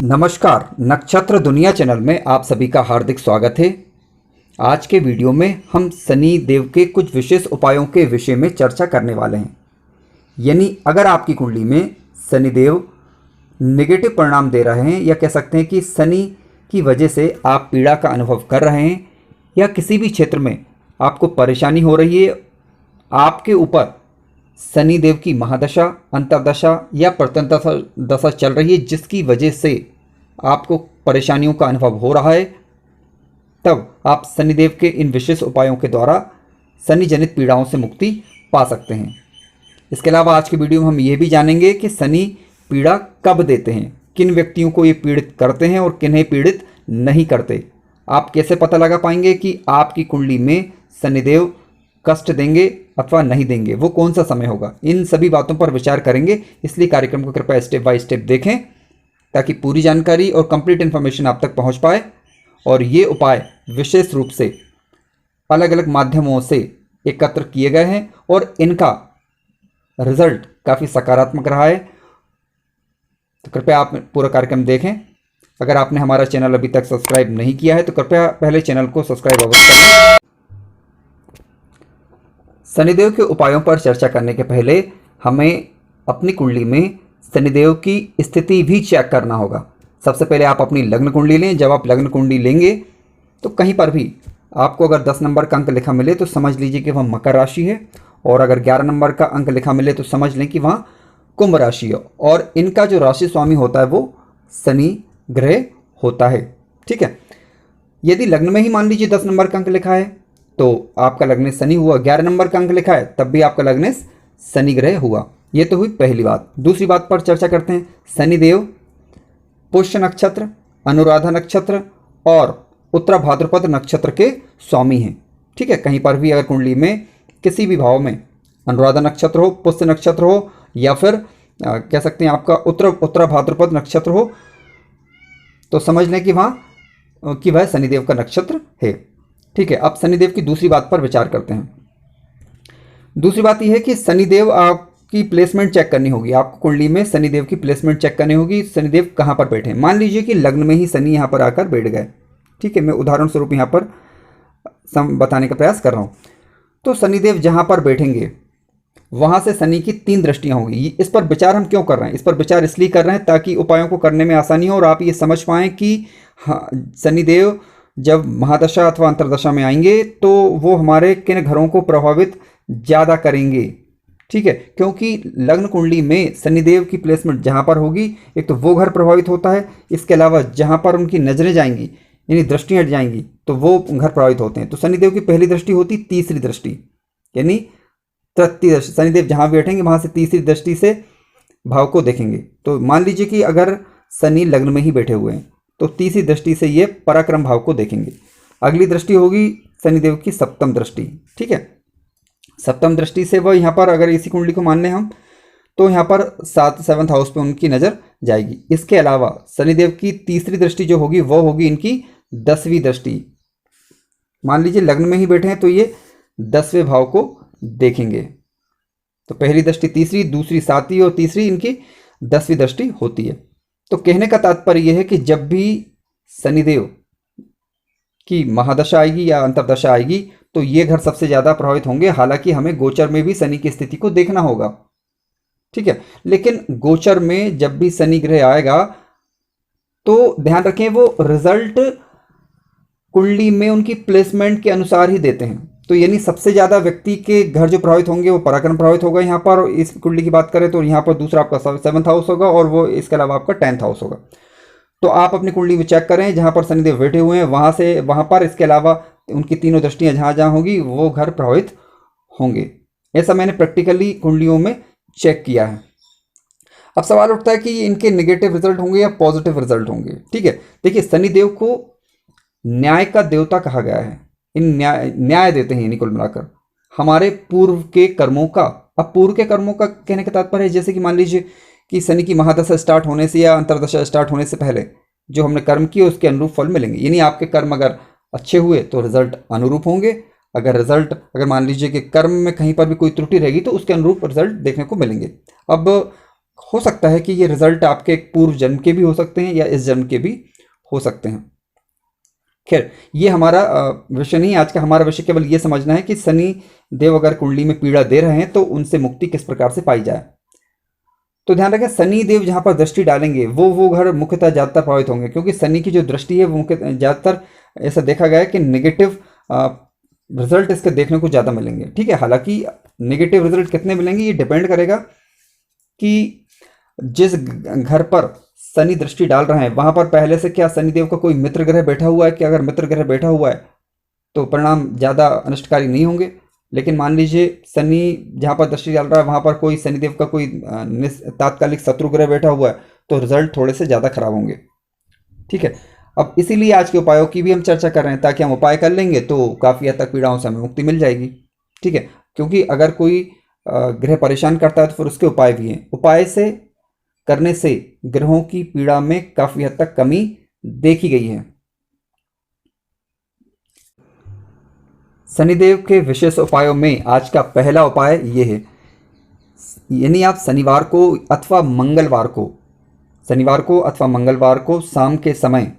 नमस्कार, नक्षत्र दुनिया चैनल में आप सभी का हार्दिक स्वागत है। आज के वीडियो में हम शनि देव के कुछ विशेष उपायों के विषय में चर्चा करने वाले हैं। यानी अगर आपकी कुंडली में शनि देव नेगेटिव परिणाम दे रहे हैं या कह सकते हैं कि शनि की वजह से आप पीड़ा का अनुभव कर रहे हैं या किसी भी क्षेत्र में आपको परेशानी हो रही है, आपके ऊपर शनि देव की महादशा, अंतर्दशा या प्रत्यंतर दशा चल रही है जिसकी वजह से आपको परेशानियों का अनुभव हो रहा है, तब आप शनिदेव के इन विशेष उपायों के द्वारा शनि जनित पीड़ाओं से मुक्ति पा सकते हैं। इसके अलावा आज के वीडियो में हम ये भी जानेंगे कि शनि पीड़ा कब देते हैं, किन व्यक्तियों को ये पीड़ित करते हैं और किन्हें पीड़ित नहीं करते। आप कैसे पता लगा पाएंगे कि आपकी कुंडली में शनिदेव कष्ट देंगे अथवा नहीं देंगे, वो कौन सा समय होगा। इन सभी बातों पर विचार करेंगे, इसलिए कार्यक्रम को कृपया स्टेप बाय स्टेप देखें ताकि पूरी जानकारी और कंप्लीट इन्फॉर्मेशन आप तक पहुंच पाए। और ये उपाय विशेष रूप से अलग अलग माध्यमों से एकत्र किए गए हैं और इनका रिजल्ट काफ़ी सकारात्मक रहा है। तो कृपया आप पूरा कार्यक्रम देखें। अगर आपने हमारा चैनल अभी तक सब्सक्राइब नहीं किया है तो कृपया पहले चैनल को सब्सक्राइब अवश्य करें। शनिदेव के उपायों पर चर्चा करने के पहले हमें अपनी कुंडली में शनिदेव की स्थिति भी चेक करना होगा। सबसे पहले आप अपनी लग्न कुंडली लें। जब आप लग्न कुंडली लेंगे तो कहीं पर भी आपको अगर 10 नंबर का अंक लिखा मिले तो समझ लीजिए कि वह मकर राशि है, और अगर 11 नंबर का अंक लिखा मिले तो समझ लें कि वहाँ कुंभ राशि है। और इनका जो राशि स्वामी होता है वो शनि ग्रह होता है। ठीक है, यदि लग्न में ही मान लीजिए 10 नंबर का अंक लिखा है तो आपका लग्न शनि हुआ, 11 नंबर का अंक लिखा है तब भी आपका लग्न शनि ग्रह हुआ। ये तो हुई पहली बात। दूसरी बात पर चर्चा करते हैं। शनिदेव पुष्य नक्षत्र, अनुराधा नक्षत्र और उत्तरा भाद्रपद नक्षत्र के स्वामी हैं। ठीक है, कहीं पर भी अगर कुंडली में किसी भी भाव में अनुराधा नक्षत्र हो, पुष्य नक्षत्र हो या फिर कह सकते हैं आपका उत्तरा भाद्रपद नक्षत्र हो तो समझ लें कि वह शनिदेव का नक्षत्र है। ठीक है, अब शनिदेव की दूसरी बात पर विचार करते हैं। दूसरी बात यह है कि शनिदेव आपकी प्लेसमेंट चेक करनी होगी। आपको कुंडली में शनिदेव की प्लेसमेंट चेक करनी होगी। शनिदेव कहाँ पर बैठे हैं। मान लीजिए कि लग्न में ही शनि यहाँ पर आकर बैठ गए। ठीक है, मैं उदाहरण स्वरूप यहाँ पर बताने का प्रयास कर रहा हूँ। तो शनिदेव जहाँ पर बैठेंगे वहाँ से शनि की 3 दृष्टियाँ होंगी। इस पर विचार हम क्यों कर रहे हैं? इस पर विचार इसलिए कर रहे हैं ताकि उपायों को करने में आसानी हो और आप ये समझ पाएँ कि शनिदेव जब महादशा अथवा अंतर्दशा में आएंगे तो वो हमारे किन घरों को प्रभावित ज़्यादा करेंगे। ठीक है, क्योंकि लग्न कुंडली में शनिदेव की प्लेसमेंट जहाँ पर होगी एक तो वो घर प्रभावित होता है, इसके अलावा जहाँ पर उनकी नज़रें जाएंगी यानी दृष्टियाँ जाएंगी तो वो घर प्रभावित होते हैं। तो शनिदेव की पहली दृष्टि होती तीसरी दृष्टि यानी तृतीय दृष्टि। शनिदेव जहाँ बैठेंगे वहाँ से तीसरी दृष्टि से भाव को देखेंगे। तो मान लीजिए कि अगर शनि लग्न में ही बैठे हुए हैं तो तीसरी दृष्टि से ये पराक्रम भाव को देखेंगे। अगली दृष्टि होगी शनिदेव की सप्तम दृष्टि। ठीक है, सप्तम दृष्टि से वह यहाँ पर अगर इसी कुंडली को मान लें हम तो यहाँ पर 7th हाउस पे उनकी नज़र जाएगी। इसके अलावा शनिदेव की तीसरी दृष्टि जो होगी वो होगी इनकी 10वीं दृष्टि। मान लीजिए लग्न में ही बैठे हैं तो ये 10वें भाव को देखेंगे। तो पहली दृष्टि तीसरी, दूसरी 7वीं और तीसरी इनकी 10वीं दृष्टि होती है। तो कहने का तात्पर्य यह है कि जब भी शनिदेव की महादशा आएगी या अंतर्दशा आएगी तो ये घर सबसे ज़्यादा प्रभावित होंगे। हालांकि हमें गोचर में भी शनि की स्थिति को देखना होगा। ठीक है, लेकिन गोचर में जब भी शनि ग्रह आएगा तो ध्यान रखें वो रिजल्ट कुंडली में उनकी प्लेसमेंट के अनुसार ही देते हैं। तो यानी सबसे ज़्यादा व्यक्ति के घर जो प्रभावित होंगे वो पराक्रम प्रभावित होगा। यहाँ पर इस कुंडली की बात करें तो यहाँ पर दूसरा आपका 7th हाउस होगा और वो इसके अलावा आपका 10th हाउस होगा। तो आप अपनी कुंडली में चेक करें जहाँ पर शनिदेव बैठे हुए हैं वहाँ पर इसके अलावा उनकी तीनों दृष्टियाँ जहाँ होगी वो घर प्रभावित होंगे। ऐसा मैंने प्रैक्टिकली कुंडलियों में चेक किया है। अब सवाल उठता है कि इनके नेगेटिव रिजल्ट होंगे या पॉजिटिव रिजल्ट होंगे। ठीक है, देखिए शनिदेव को न्याय का देवता कहा गया है। इन न्याय देते हैं, यानी कुल मिलाकर हमारे पूर्व के कर्मों का। अब पूर्व के कर्मों का कहने का तात्पर्य है जैसे कि मान लीजिए कि शनि की महादशा स्टार्ट होने से या अंतर्दशा स्टार्ट होने से पहले जो हमने कर्म किए उसके अनुरूप फल मिलेंगे। यानी आपके कर्म अगर अच्छे हुए तो रिजल्ट अनुरूप होंगे। अगर मान लीजिए कि कर्म में कहीं पर भी कोई त्रुटि रहेगी तो उसके अनुरूप रिजल्ट देखने को मिलेंगे। अब हो सकता है कि ये रिजल्ट आपके पूर्व जन्म के भी हो सकते हैं या इस जन्म के भी हो सकते हैं। खैर, ये हमारा विषय नहीं है आज का। हमारा विषय केवल ये समझना है कि शनि देव अगर कुंडली में पीड़ा दे रहे हैं तो उनसे मुक्ति किस प्रकार से पाई जाए। तो ध्यान रखें, शनि देव जहाँ पर दृष्टि डालेंगे वो घर मुख्यतः ज़्यादातर प्रभावित होंगे, क्योंकि शनि की जो दृष्टि है वो मुख्यतः ज़्यादातर ऐसा देखा गया है कि नेगेटिव रिजल्ट इसके देखने को ज़्यादा मिलेंगे। ठीक है, हालांकि नेगेटिव रिजल्ट कितने मिलेंगे ये डिपेंड करेगा कि जिस घर पर शनि दृष्टि डाल रहे हैं वहां पर पहले से क्या शनिदेव का कोई मित्र ग्रह बैठा हुआ है कि अगर मित्र ग्रह बैठा हुआ है तो परिणाम ज़्यादा अनिष्टकारी नहीं होंगे। लेकिन मान लीजिए शनि जहाँ पर दृष्टि डाल रहा है वहाँ पर कोई शनिदेव का कोई तात्कालिक शत्रु ग्रह बैठा हुआ है तो रिजल्ट थोड़े से ज़्यादा खराब होंगे। ठीक है, अब इसीलिए आज के उपायों की भी हम चर्चा कर रहे हैं, ताकि हम उपाय कर लेंगे तो काफ़ी हद तक पीड़ाओं से हमें मुक्ति मिल जाएगी। ठीक है, क्योंकि अगर कोई ग्रह परेशान करता है तो फिर उसके उपाय भी हैं। उपाय से करने से ग्रहों की पीड़ा में काफ़ी हद तक कमी देखी गई है। शनिदेव के विशेष उपायों में आज का पहला उपाय ये है, यानी आप शनिवार को अथवा मंगलवार को शाम के समय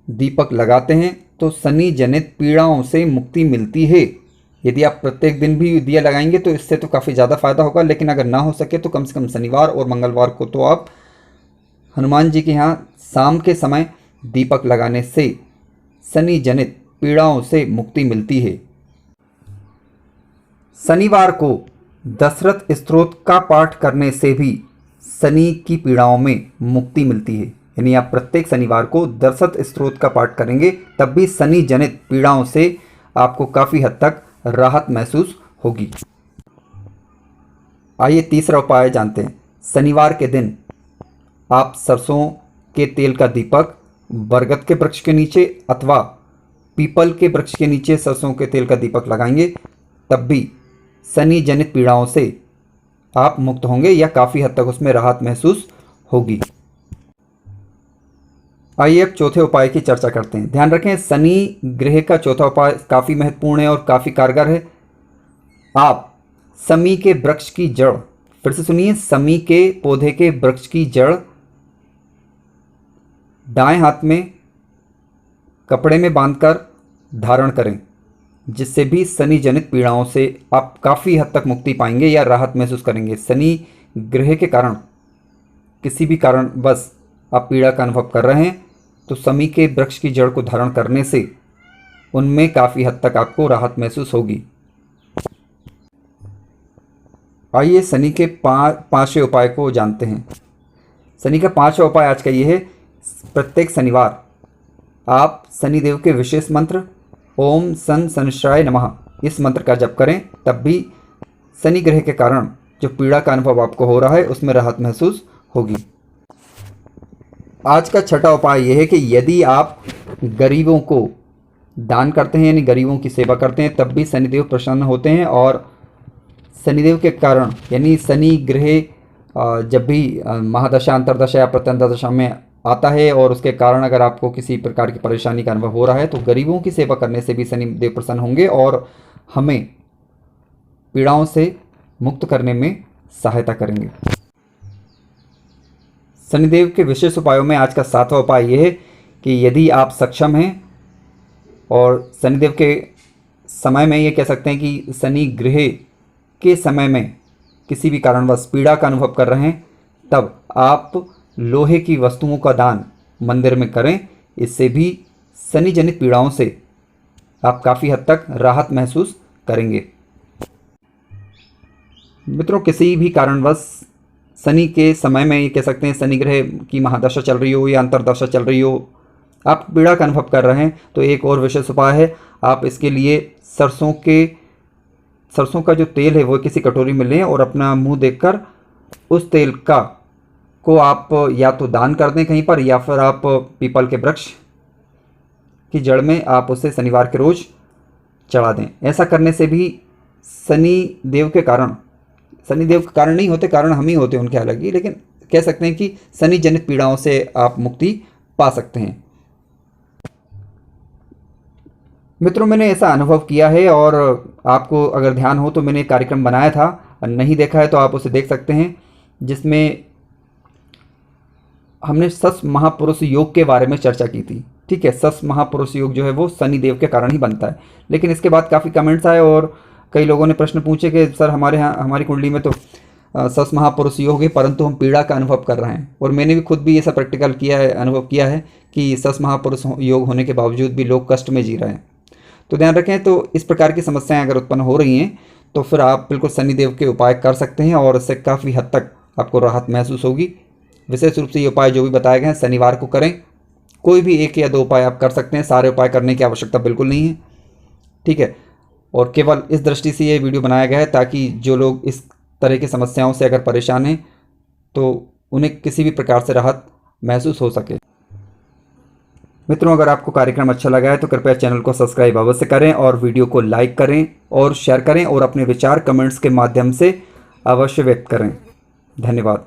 दीपक लगाते हैं तो शनि जनित पीड़ाओं से मुक्ति मिलती है। यदि आप प्रत्येक दिन भी दिया लगाएंगे तो इससे तो काफ़ी ज़्यादा फायदा होगा, लेकिन अगर ना हो सके तो कम से कम शनिवार और मंगलवार को तो आप हनुमान जी के यहाँ शाम के समय दीपक लगाने से शनि जनित पीड़ाओं से मुक्ति मिलती है। शनिवार को दशरथ स्तोत्र का पाठ करने से भी शनि की पीड़ाओं में मुक्ति मिलती है। यानी आप प्रत्येक शनिवार को दशरथ स्तोत्र का पाठ करेंगे तब भी शनि जनित पीड़ाओं से आपको काफ़ी हद तक राहत महसूस होगी। आइए तीसरा उपाय जानते हैं। शनिवार के दिन आप सरसों के तेल का दीपक बरगद के वृक्ष के नीचे अथवा पीपल के वृक्ष के नीचे सरसों के तेल का दीपक लगाएंगे तब भी शनि जनित पीड़ाओं से आप मुक्त होंगे या काफ़ी हद तक उसमें राहत महसूस होगी। आइए अब चौथे उपाय की चर्चा करते हैं। ध्यान रखें, शनि ग्रह का चौथा उपाय काफ़ी महत्वपूर्ण है और काफ़ी कारगर है। आप शमी के वृक्ष की जड़, फिर से सुनिए, शमी के पौधे के वृक्ष की जड़ दाएं हाथ में कपड़े में बांधकर धारण करें, जिससे भी शनि जनित पीड़ाओं से आप काफ़ी हद तक मुक्ति पाएंगे या राहत महसूस करेंगे। शनि ग्रह के कारण किसी भी कारण बस आप पीड़ा का अनुभव कर रहे हैं तो शमी के वृक्ष की जड़ को धारण करने से उनमें काफ़ी हद तक आपको राहत महसूस होगी। आइए शनि के पांचवें उपाय को जानते हैं। शनि का पांचवा उपाय आज का ये है, प्रत्येक शनिवार आप शनिदेव के विशेष मंत्र ओम सन शनिश्चराय नमः इस मंत्र का जप करें, तब भी शनि ग्रह के कारण जो पीड़ा का अनुभव आपको हो रहा है उसमें राहत महसूस होगी। आज का छठा उपाय यह है कि यदि आप गरीबों को दान करते हैं यानी गरीबों की सेवा करते हैं तब भी शनिदेव प्रसन्न होते हैं और शनिदेव के कारण यानी शनि ग्रह जब भी महादशा अंतरदशा या प्रत्यंतर दशा में आता है और उसके कारण अगर आपको किसी प्रकार की परेशानी का अनुभव हो रहा है तो गरीबों की सेवा करने से भी शनिदेव प्रसन्न होंगे और हमें पीड़ाओं से मुक्त करने में सहायता करेंगे। शनिदेव के विशेष उपायों में आज का सातवां उपाय यह है कि यदि आप सक्षम हैं और शनिदेव के समय में ये कह सकते हैं कि शनि ग्रह के समय में किसी भी कारणवश पीड़ा का अनुभव कर रहे हैं तब आप लोहे की वस्तुओं का दान मंदिर में करें। इससे भी शनि जनित पीड़ाओं से आप काफ़ी हद तक राहत महसूस करेंगे। मित्रों, किसी भी कारणवश शनि के समय में ये कह सकते हैं शनि ग्रह की महादशा चल रही हो या अंतरदशा चल रही हो, आप पीड़ा का अनुभव कर रहे हैं तो एक और विशेष उपाय है, आप इसके लिए सरसों का जो तेल है वो किसी कटोरी में लें और अपना मुंह देखकर उस तेल को आप या तो दान कर दें कहीं पर या फिर आप पीपल के वृक्ष की जड़ में आप उसे शनिवार के रोज चढ़ा दें। ऐसा करने से भी शनिदेव के कारण नहीं होते, कारण हम ही होते उनके अलग ही, लेकिन कह सकते हैं कि शनि जनित पीड़ाओं से आप मुक्ति पा सकते हैं। मित्रों, मैंने ऐसा अनुभव किया है और आपको अगर ध्यान हो तो मैंने एक कार्यक्रम बनाया था, नहीं देखा है तो आप उसे देख सकते हैं। जिसमें हमने सस महापुरुष योग के बारे में चर्चा की थी। ठीक है, सस महापुरुष योग जो है वो शनि देव के कारण ही बनता है। लेकिन इसके बाद काफ़ी कमेंट्स आए और कई लोगों ने प्रश्न पूछे कि सर हमारे यहाँ हमारी कुंडली में तो सस महापुरुष योग है, परंतु हम पीड़ा का अनुभव कर रहे हैं। और मैंने भी खुद भी ये सब प्रैक्टिकल किया है, अनुभव किया है कि सस महापुरुष योग होने के बावजूद भी लोग कष्ट में जी रहे हैं। तो ध्यान रखें, तो इस प्रकार की समस्याएं अगर उत्पन्न हो रही हैं तो फिर आप बिल्कुल शनिदेव के उपाय कर सकते हैं और इससे काफ़ी हद तक आपको राहत महसूस होगी। विशेष रूप से ये उपाय जो भी बताए गए हैं शनिवार को करें। कोई भी 1 या 2 उपाय आप कर सकते हैं, सारे उपाय करने की आवश्यकता बिल्कुल नहीं है। ठीक है, और केवल इस दृष्टि से ये वीडियो बनाया गया है ताकि जो लोग इस तरह की समस्याओं से अगर परेशान हैं तो उन्हें किसी भी प्रकार से राहत महसूस हो सके। मित्रों, अगर आपको कार्यक्रम अच्छा लगा है तो कृपया चैनल को सब्सक्राइब अवश्य करें और वीडियो को लाइक करें और शेयर करें और अपने विचार कमेंट्स के माध्यम से अवश्य व्यक्त करें। धन्यवाद।